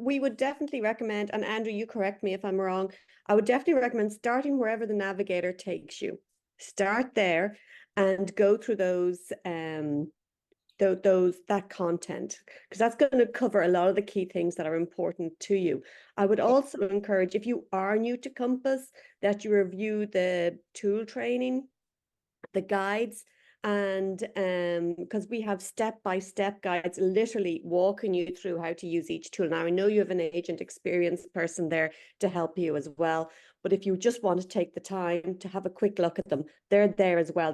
we would definitely recommend, and Andrew, you correct me if I'm wrong, I would definitely recommend starting wherever the navigator takes you. Start there and go through that content, because that's going to cover a lot of the key things that are important to you. I would also encourage, if you are new to Compass, that you review the tool training, the guides, and because we have step-by-step guides literally walking you through how to use each tool. Now I know you have an agent experienced person there to help you as well, but if you just want to take the time to have a quick look at them, they're there as well.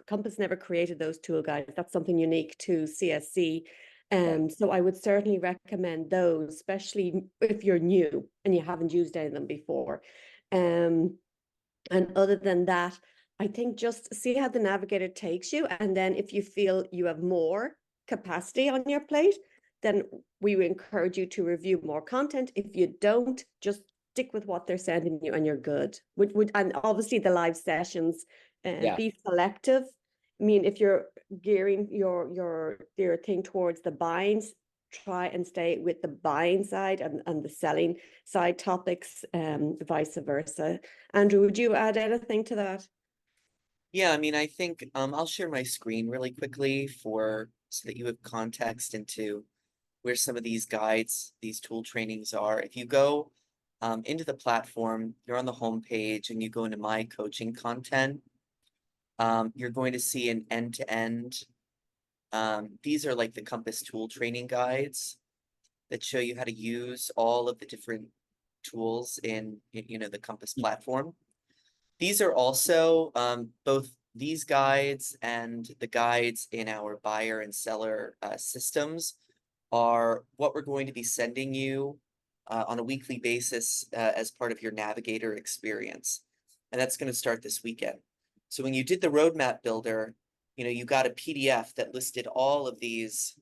Compass never created those tool guides. That's something unique to CSC. So I would certainly recommend those, especially if you're new and you haven't used any of them before. And other than that, I think just see how the navigator takes you. And then if you feel you have more capacity on your plate, then we would encourage you to review more content. If you don't, just stick with what they're sending you and you're good. And obviously the live sessions, be selective. I mean, if you're gearing your thing towards the binds, try and stay with the buying side and the selling side topics, vice versa. Andrew, would you add anything to that? Yeah, I mean, I think I'll share my screen really quickly so that you have context into where some of these guides, these tool trainings are. If you go into the platform, you're on the home page and you go into my coaching content, you're going to see an end-to-end. These are like the Compass tool training guides that show you how to use all of the different tools in the Compass platform. These are also both these guides and the guides in our buyer and seller systems are what we're going to be sending you on a weekly basis as part of your navigator experience. And that's going to start this weekend. So when you did the roadmap builder, you got a PDF that listed all of these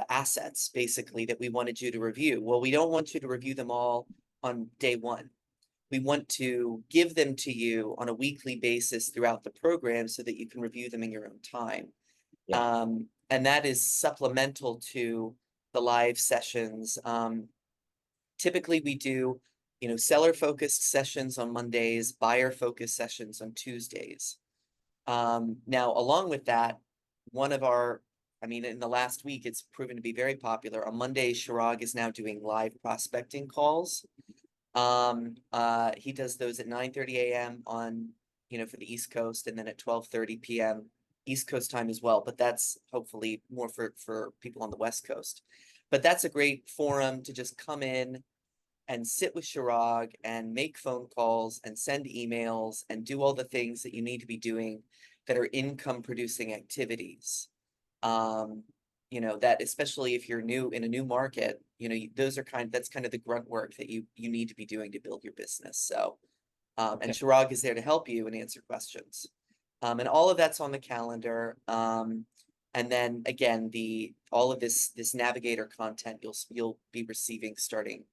assets, basically, that we wanted you to review. Well, we don't want you to review them all on day one. We want to give them to you on a weekly basis throughout the program so that you can review them in your own time. And that is supplemental to the live sessions. Typically, we do, seller-focused sessions on Mondays, buyer-focused sessions on Tuesdays. Now, along with that, in the last week, it's proven to be very popular. On Mondays, Chirag is now doing live prospecting calls. He does those at 9:30 a.m. on, for the East Coast, and then at 12:30 p.m. East Coast time as well. But that's hopefully more for people on the West Coast. But that's a great forum to just come in and sit with Chirag and make phone calls and send emails and do all the things that you need to be doing that are income producing activities. That especially if you're new in a new market, that's kind of the grunt work that you need to be doing to build your business. So, and Chirag is there to help you and answer questions. And all of that's on the calendar. And then again, all of this navigator content you'll be receiving starting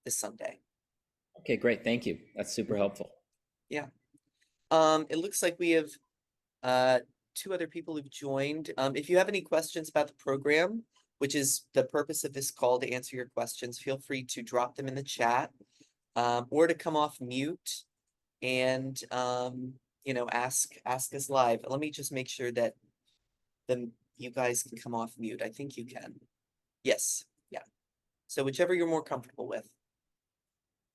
this Sunday. Okay, great. Thank you. That's super helpful. Yeah. It looks like we have two other people who've joined. If you have any questions about the program, which is the purpose of this call to answer your questions, feel free to drop them in the chat, or to come off mute and ask us live. Let me just make sure that you guys can come off mute. I think you can. Yes. Yeah. So whichever you're more comfortable with.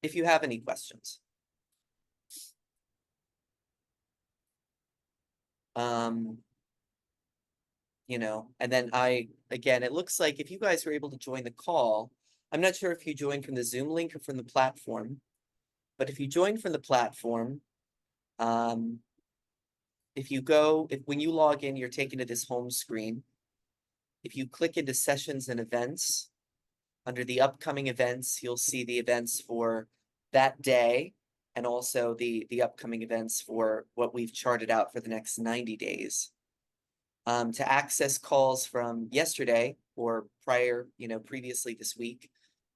If you have any questions. And then again, it looks like if you guys were able to join the call, I'm not sure if you joined from the Zoom link or from the platform, but if you joined from the platform, when you log in, you're taken to this home screen. If you click into sessions and events, under the upcoming events, you'll see the events for that day and also the upcoming events for what we've charted out for the next 90 days. To access calls from yesterday or previously this week,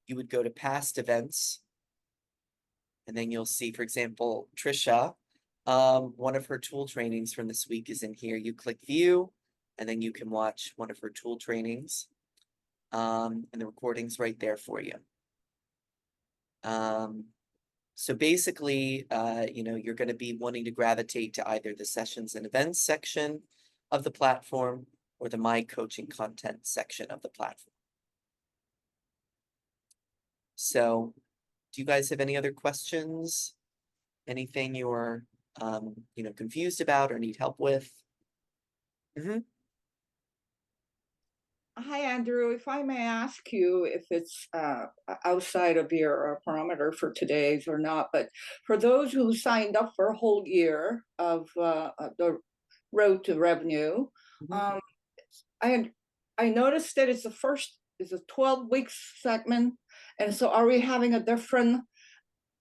you would go to past events. And then you'll see, for example, Trisha, one of her tool trainings from this week is in here. You click view, and then you can watch one of her tool trainings. and the recording's right there for you. So basically, you're going to be wanting to gravitate to either the sessions and events section of the platform or the My Coaching content section of the platform. So do you guys have any other questions? Anything you're, confused about or need help with? Hi, Andrew. If I may ask you if it's outside of your parameter for today's or not, but for those who signed up for a whole year of the Road to Revenue, I noticed that it's a 12-week segment, and so are we having a different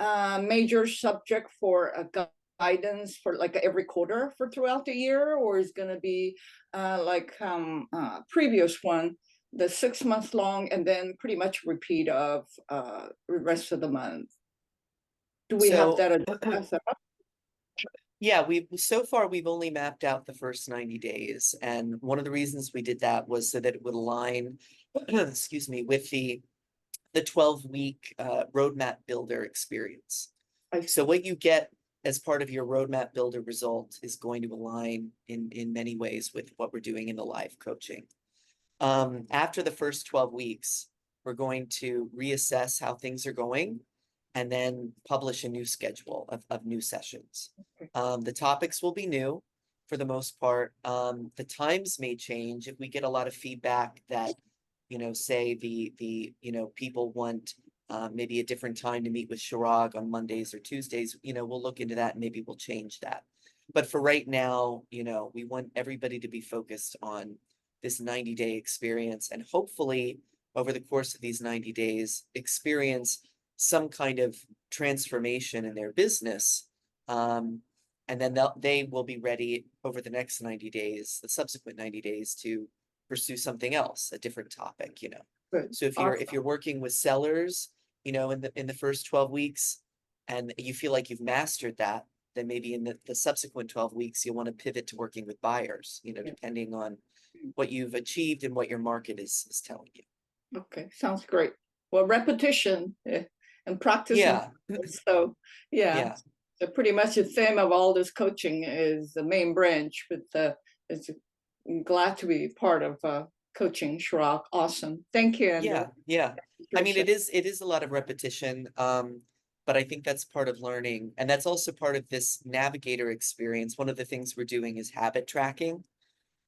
major subject for a guidance for like every quarter for throughout the year, or is going to be previous one, the 6 months long, and then pretty much repeat of the rest of the month? Do we have that? Yeah, so far we've only mapped out the first 90 days. And one of the reasons we did that was so that it would align, excuse me, with the 12-week roadmap builder experience. So what you get as part of your roadmap builder result is going to align in many ways with what we're doing in the live coaching. After the first 12 weeks, we're going to reassess how things are going and then publish a new schedule of new sessions. The topics will be new for the most part. The times may change if we get a lot of feedback that, say people want maybe a different time to meet with Chirag on Mondays or Tuesdays. We'll look into that and maybe we'll change that. But for right now, we want everybody to be focused on this 90-day experience, and hopefully over the course of these 90 days experience some kind of transformation in their business. And then they will be ready over the next 90 days, the subsequent 90 days, to pursue something else, a different topic, Good. So if you're working with sellers, in the first 12 weeks and you feel like you've mastered that, then maybe in the subsequent 12 weeks, you'll want to pivot to working with buyers, depending on what you've achieved and what your market is telling you. Okay, sounds great. Well, repetition and practice. Yeah. So yeah. So pretty much the theme of all this coaching is the main branch, but it's glad to be part of coaching, Chirag. Awesome. Thank you, Andrew. Yeah. I mean, it is a lot of repetition, but I think that's part of learning. And that's also part of this navigator experience. One of the things we're doing is habit tracking.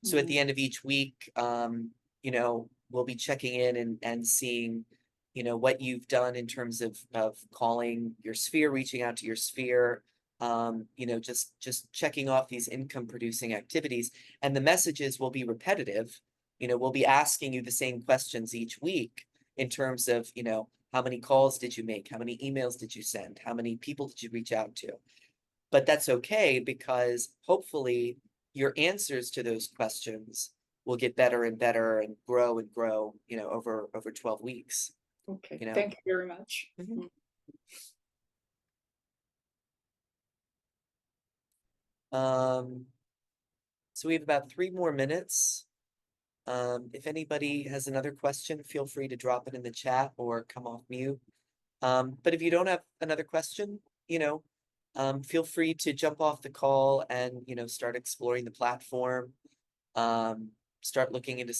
So at the end of each week, we'll be checking in and seeing, what you've done in terms of calling your sphere, reaching out to your sphere, just checking off these income producing activities. And the messages will be repetitive. We'll be asking you the same questions each week in terms of, how many calls did you make? How many emails did you send? How many people did you reach out to? But that's okay, because hopefully your answers to those questions will get better and better and grow, over 12 weeks. Okay, thank you very much. So we have about 3 more minutes. If anybody has another question, feel free to drop it in the chat or come off mute. But if you don't have another question, feel free to jump off the call and, start exploring the platform. Start looking into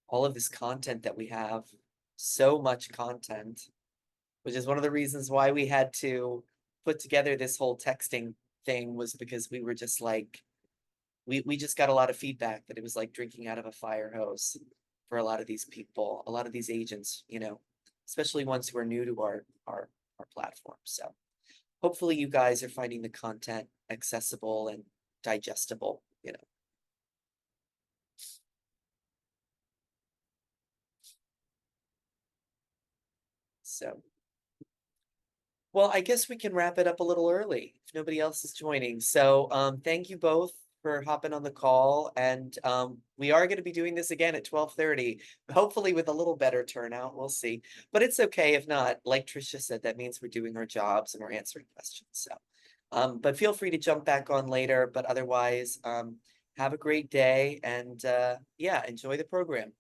all of this content that we have. So much content, which is one of the reasons why we had to put together this whole texting thing, was because we were just like, we just got a lot of feedback that it was like drinking out of a fire hose for a lot of these people, a lot of these agents, especially ones who are new to our platform. So hopefully you guys are finding the content accessible and digestible, So, well, I guess we can wrap it up a little early if nobody else is joining. So thank you both for hopping on the call. And we are going to be doing this again at 12:30, hopefully with a little better turnout. We'll see. But it's okay if not. Like Tricia said, that means we're doing our jobs and we're answering questions. So, but feel free to jump back on later. But otherwise, have a great day and enjoy the program.